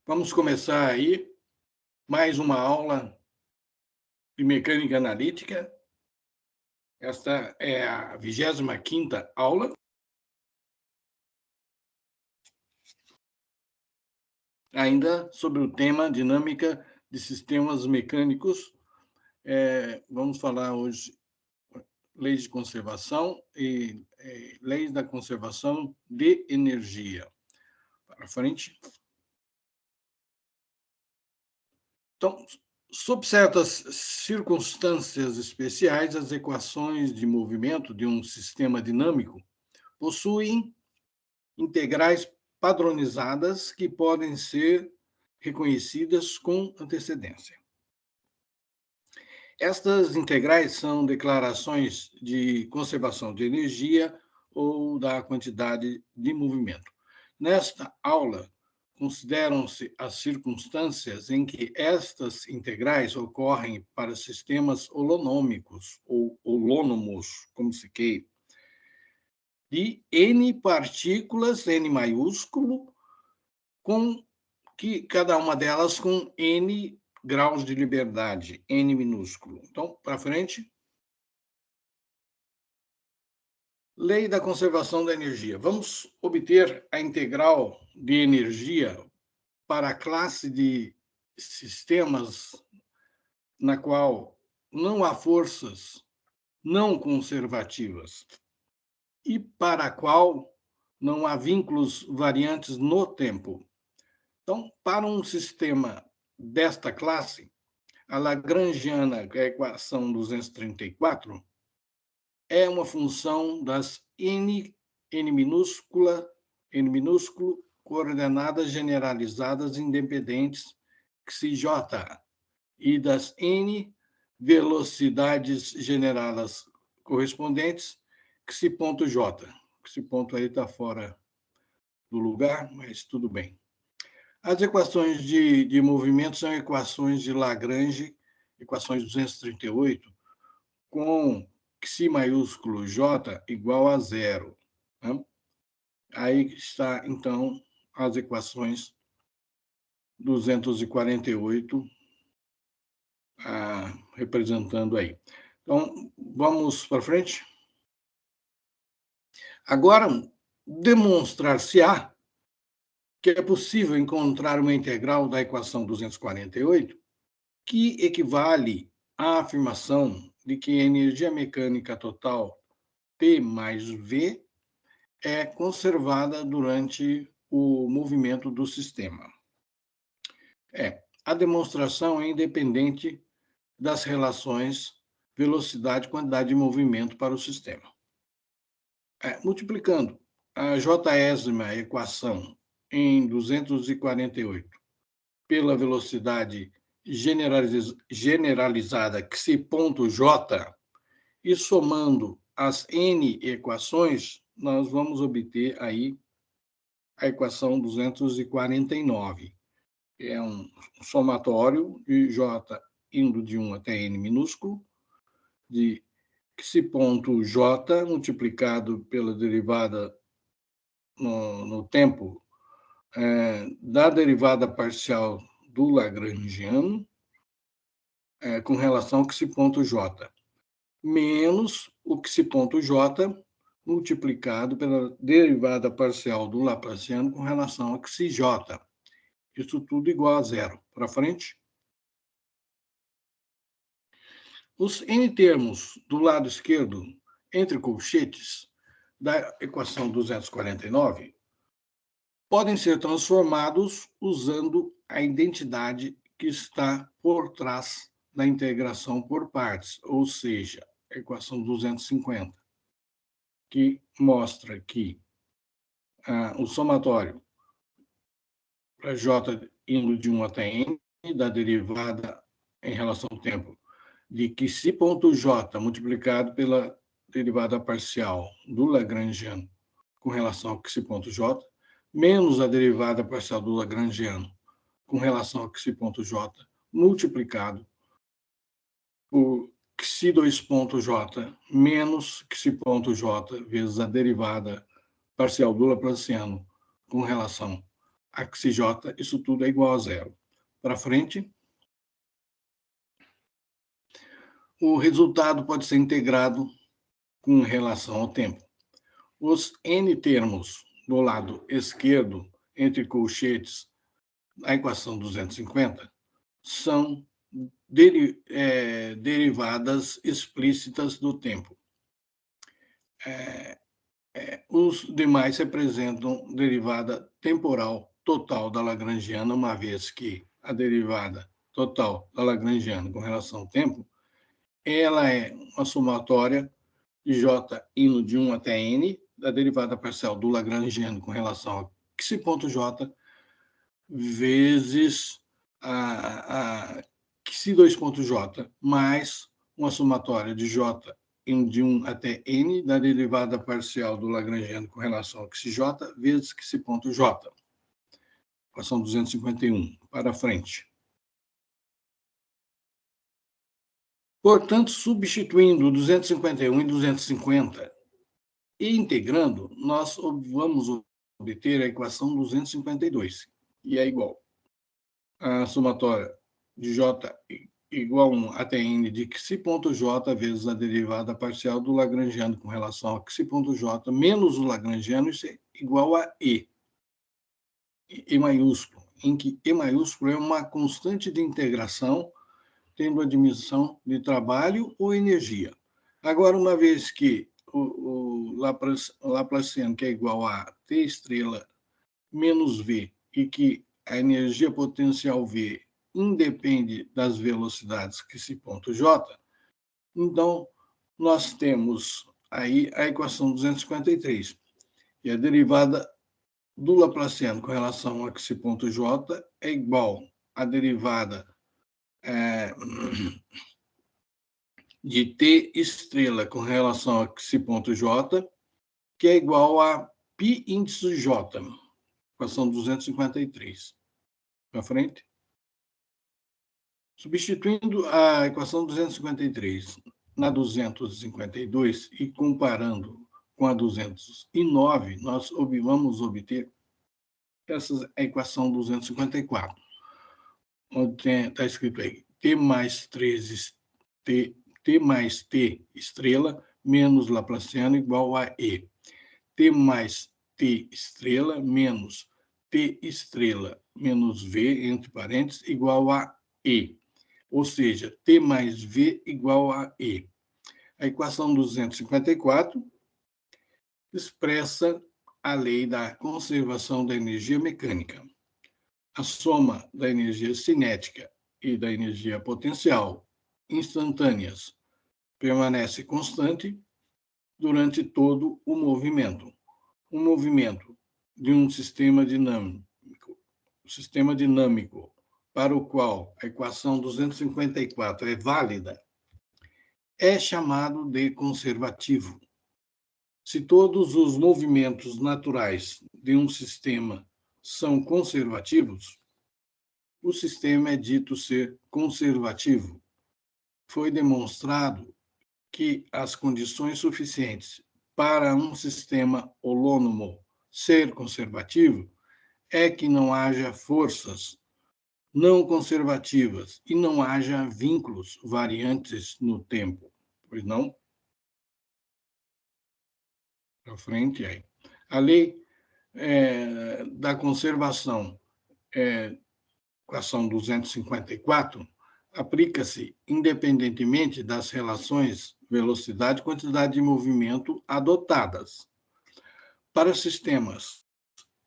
Vamos começar aí mais uma aula de mecânica analítica. Esta é a 25ª aula. Ainda sobre o tema dinâmica de sistemas mecânicos. Vamos falar hoje leis de conservação e leis da conservação de energia. Para frente. Então, sob certas circunstâncias especiais, as equações de movimento de um sistema dinâmico possuem integrais padronizadas que podem ser reconhecidas com antecedência. Estas integrais são declarações de conservação de energia ou da quantidade de movimento. Nesta aula, consideram-se as circunstâncias em que estas integrais ocorrem para sistemas holonômicos ou holônomos, como se queira, de N partículas, N maiúsculo, com que cada uma delas com N graus de liberdade, N minúsculo. Então, para frente. Lei da conservação da energia. Vamos obter a integral de energia para a classe de sistemas na qual não há forças não conservativas e para a qual não há vínculos variantes no tempo. Então, para um sistema desta classe, a lagrangiana, que é a equação 234, é uma função das n minúsculo, coordenadas generalizadas independentes, xj, e das n velocidades generadas correspondentes, xj. Esse ponto aí está fora do lugar, mas tudo bem. As equações de movimento são equações de Lagrange, equações 238, com xi maiúsculo j igual a zero. Né? Aí está, então, as equações 248 representando aí. Então, vamos para frente. Agora, demonstrar-se-á que é possível encontrar uma integral da equação 248 que equivale à afirmação de que a energia mecânica total P mais V é conservada durante o movimento do sistema. A demonstração é independente das relações velocidade e quantidade de movimento para o sistema. Multiplicando a j-ésima equação em 248 pela velocidade generalizada xi.j e somando as n equações, nós vamos obter aí a equação 249. É um somatório de j indo de 1 até n minúsculo, de xi.j multiplicado pela derivada no tempo da derivada parcial do Lagrangiano com relação ao xi.j, menos o xi.j multiplicado pela derivada parcial do Laplaciano com relação ao xj. Isso tudo igual a zero. Para frente. Os n termos do lado esquerdo, entre colchetes, da equação 249, podem ser transformados usando a identidade que está por trás da integração por partes, ou seja, a equação 250, que mostra que o somatório para j indo de 1 até n, da derivada em relação ao tempo, de que xi.j multiplicado pela derivada parcial do Lagrangiano com relação ao xi.j, menos a derivada parcial do Lagrangiano com relação ao xi.j, multiplicado por xi2.j menos xi.j vezes a derivada parcial do Laplaciano com relação AXJ, isso tudo é igual a zero. Para frente. O resultado pode ser integrado com relação ao tempo. Os N termos do lado esquerdo, entre colchetes, a equação 250, são derivadas explícitas do tempo. Os demais representam derivada temporal total da Lagrangiana, uma vez que a derivada total da Lagrangiana com relação ao tempo, ela é uma somatória de J indo de 1 até N, da derivada parcial do Lagrangiano com relação a xi.j, vezes a xi2.j, mais uma somatória de J indo de 1 até N, da derivada parcial do Lagrangiano com relação a xj, vezes xi.j. Equação 251, para frente. Portanto, substituindo 251 e 250 e integrando, nós vamos obter a equação 252, e é igual a somatória de J igual a 1 até N de xi.j vezes a derivada parcial do Lagrangiano com relação a xi.j menos o Lagrangiano, isso é igual a E maiúsculo, em que E maiúsculo é uma constante de integração tendo a dimensão de trabalho ou energia. Agora, uma vez que o Laplaciano, que é igual a T estrela menos V, e que a energia potencial V independe das velocidades xi.j, então nós temos aí a equação 253, e a derivada do Laplaciano com relação a xi.j é igual à derivada de T estrela com relação a xi.j, que é igual a π índice J, equação 253. Para frente. Substituindo a equação 253 na 252 e comparando com a 209, nós vamos obter essa equação 254, onde está escrito aí T mais 3 T mais T estrela menos Laplaciano igual a E. T mais T estrela menos T estrela menos V, entre parênteses, igual a E. Ou seja, T mais V igual a E. A equação 254 expressa a lei da conservação da energia mecânica. A soma da energia cinética e da energia potencial instantâneas permanece constante durante todo o movimento. O movimento de um sistema dinâmico para o qual a equação 254 é válida, é chamado de conservativo. Se todos os movimentos naturais de um sistema são conservativos, o sistema é dito ser conservativo. Foi demonstrado que as condições suficientes para um sistema holônomo ser conservativo é que não haja forças não conservativas e não haja vínculos variantes no tempo. Pois não? Para frente aí. A lei da conservação, equação 254, aplica-se independentemente das relações velocidade e quantidade de movimento adotadas. Para sistemas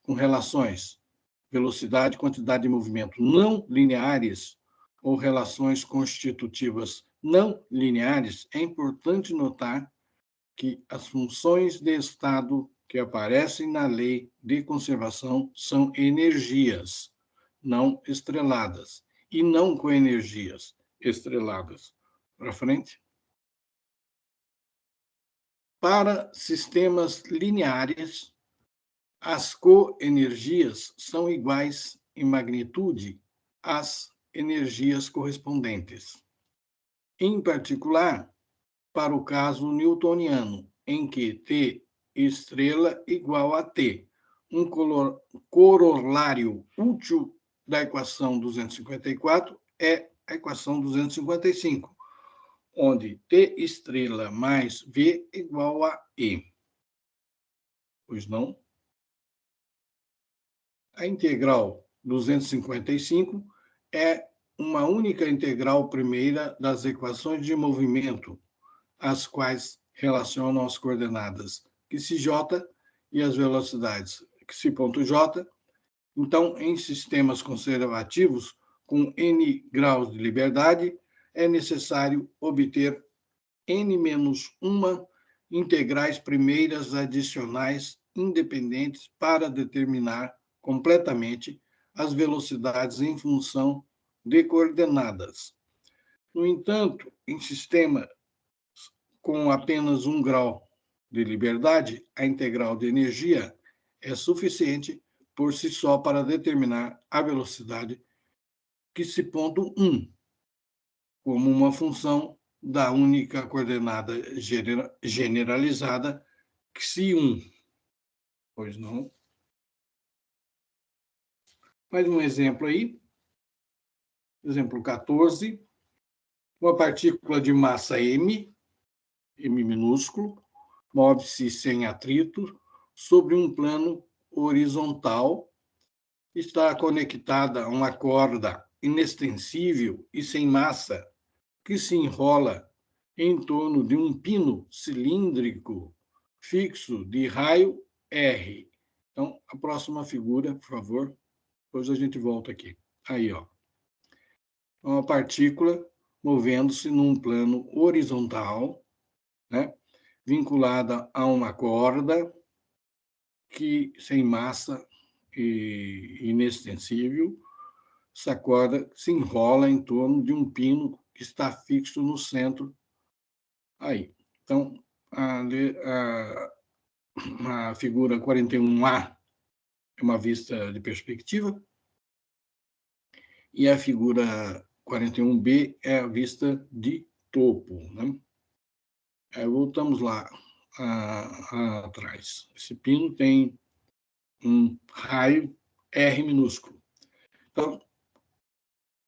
com relações velocidade e quantidade de movimento não lineares ou relações constitutivas não lineares, é importante notar que as funções de estado que aparecem na lei de conservação são energias não estreladas e não coenergias estreladas. Para frente. Para sistemas lineares, as coenergias são iguais em magnitude às energias correspondentes. Em particular, para o caso newtoniano, em que T estrela igual a T, um corolário útil da equação 254 é a equação 255, onde T estrela mais V igual a E. Pois não? A integral 255 é uma única integral primeira das equações de movimento, as quais relacionam as coordenadas J e as velocidades J. Então, em sistemas conservativos com n graus de liberdade, é necessário obter n-1 integrais primeiras adicionais independentes para determinar completamente as velocidades em função de coordenadas. No entanto, em sistemas com apenas 1 grau de liberdade, a integral de energia é suficiente por si só para determinar a velocidade Q.1 como uma função da única coordenada generalizada Xi1. Pois não? Mais um exemplo aí. Exemplo 14. Uma partícula de massa M minúsculo, move-se sem atrito sobre um plano horizontal, está conectada a uma corda inextensível e sem massa que se enrola em torno de um pino cilíndrico fixo de raio R. Então, a próxima figura, por favor, depois a gente volta aqui. Aí, ó. Uma partícula movendo-se num plano horizontal, né, vinculada a uma corda que sem massa e inextensível. Essa corda se enrola em torno de um pino que está fixo no centro. Aí. Então, a figura 41A é uma vista de perspectiva e a figura 41B é a vista de topo, né? Voltamos lá atrás. Esse pino tem um raio R minúsculo. Então,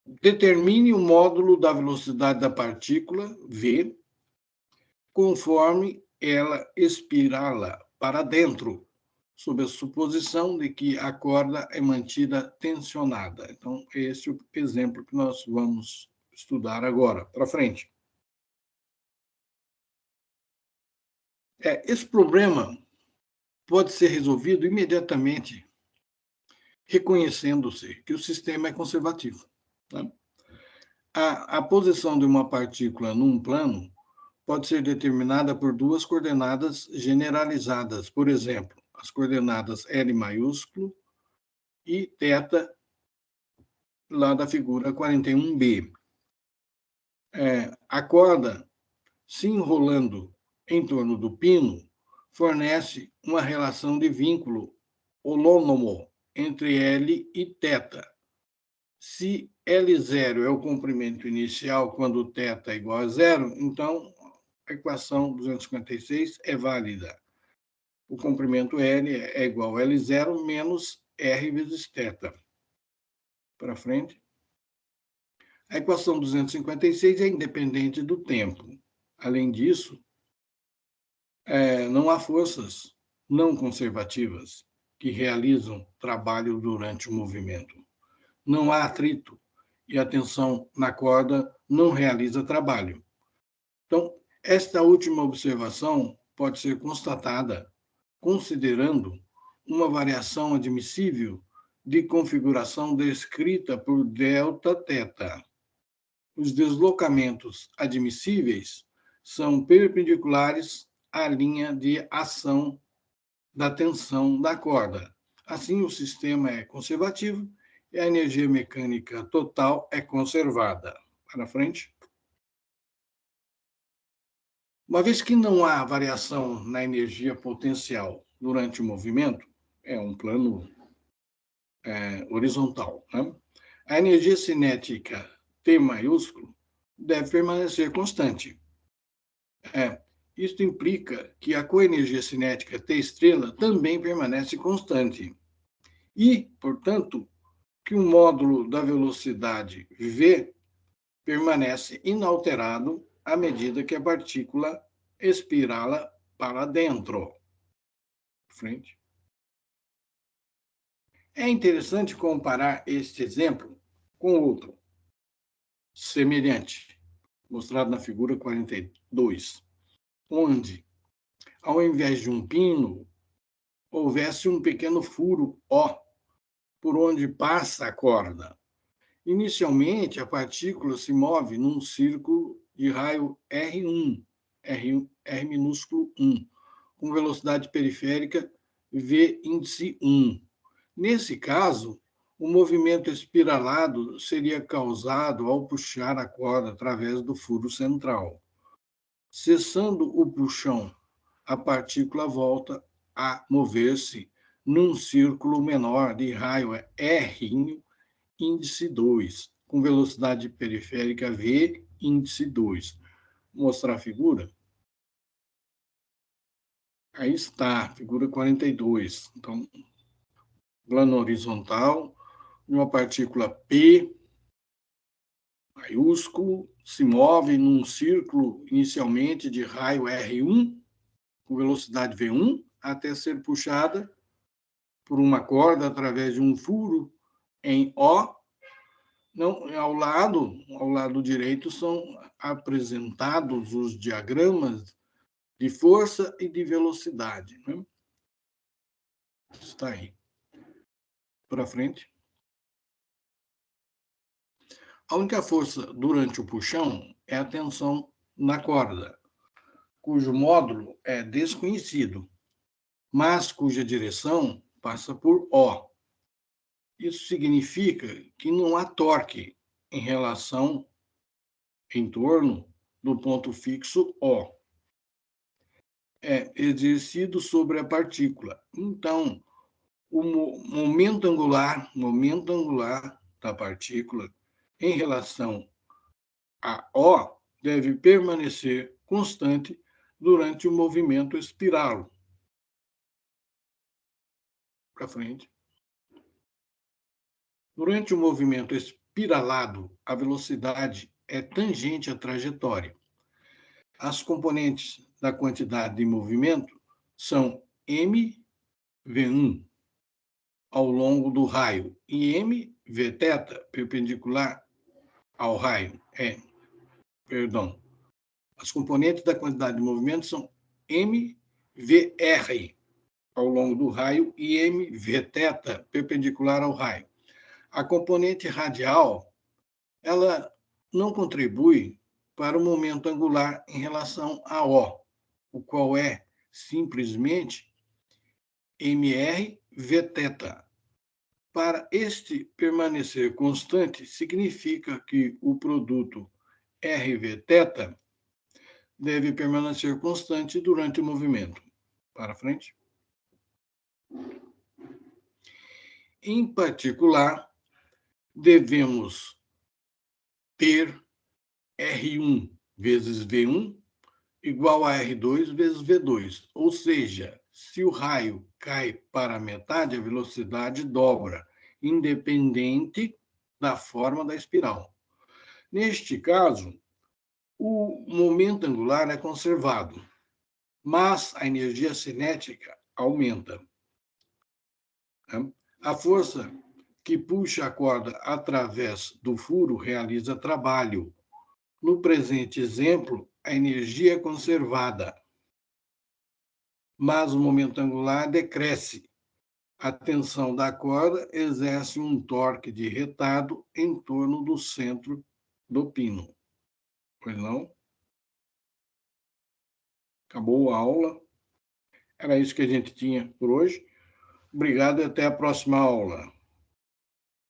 determine o módulo da velocidade da partícula, V, conforme ela espirala para dentro, sob a suposição de que a corda é mantida tensionada. Então, esse é o exemplo que nós vamos estudar agora, para frente. Esse problema pode ser resolvido imediatamente, reconhecendo-se que o sistema é conservativo. Tá? A posição de uma partícula num plano pode ser determinada por duas coordenadas generalizadas, por exemplo, as coordenadas L maiúsculo e θ, lá da figura 41B. A corda se enrolando em torno do pino fornece uma relação de vínculo holônomo entre L e θ. Se L0 é o comprimento inicial quando θ é igual a zero, então a equação 256 é válida. O comprimento L é igual a L0 menos R vezes θ. Para frente. A equação 256 é independente do tempo. Além disso, não há forças não conservativas que realizam trabalho durante o movimento. Não há atrito e a tensão na corda não realiza trabalho. Então, esta última observação pode ser constatada considerando uma variação admissível de configuração descrita por Δθ. Os deslocamentos admissíveis são perpendiculares à linha de ação da tensão da corda. Assim, o sistema é conservativo e a energia mecânica total é conservada. Para frente. Uma vez que não há variação na energia potencial durante o movimento, é um plano horizontal, né? A energia cinética T maiúsculo deve permanecer constante. Isto implica que a coenergia cinética T estrela também permanece constante e, portanto, que o módulo da velocidade v permanece inalterado à medida que a partícula espirala para dentro. Frente. É interessante comparar este exemplo com outro semelhante, mostrado na figura 42, onde, ao invés de um pino, houvesse um pequeno furo O por onde passa a corda. Inicialmente, a partícula se move num círculo de raio R1, R minúsculo 1, com velocidade periférica V índice 1. Nesse caso, o movimento espiralado seria causado ao puxar a corda através do furo central. Cessando o puxão, a partícula volta a mover-se num círculo menor de raio R índice 2, com velocidade periférica V índice 2. Vou mostrar a figura? Aí está, figura 42. Então, plano horizontal, uma partícula P, maiúsculo, se move num círculo inicialmente de raio R1, com velocidade V1, até ser puxada por uma corda através de um furo em O. Não, ao lado direito são apresentados os diagramas de força e de velocidade. Né? Está aí. Para frente. A única força durante o puxão é a tensão na corda, cujo módulo é desconhecido, mas cuja direção passa por O. Isso significa que não há torque em torno do ponto fixo O. É exercido sobre a partícula. Então, o momento angular da partícula em relação a O deve permanecer constante durante o movimento espiral. Para frente. Durante o movimento espiralado, a velocidade é tangente à trajetória. As componentes da quantidade de movimento são mv1 ao longo do raio e mvθ perpendicular ao raio. As componentes da quantidade de movimento são mvr ao longo do raio e mvθ perpendicular ao raio. A componente radial, ela não contribui para o momento angular em relação a O, o qual é simplesmente mrvθ. Para este permanecer constante, significa que o produto rvθ deve permanecer constante durante o movimento. Para frente. Em particular, devemos ter R1 vezes V1 igual a R2 vezes V2. Ou seja, se o raio cai para a metade, a velocidade dobra, independente da forma da espiral. Neste caso, o momento angular é conservado, mas a energia cinética aumenta. A força que puxa a corda através do furo realiza trabalho. No presente exemplo, a energia é conservada, mas o momento angular decresce. A tensão da corda exerce um torque de retardo em torno do centro do pino. Pois não? Acabou a aula. Era isso que a gente tinha por hoje. Obrigado e até a próxima aula.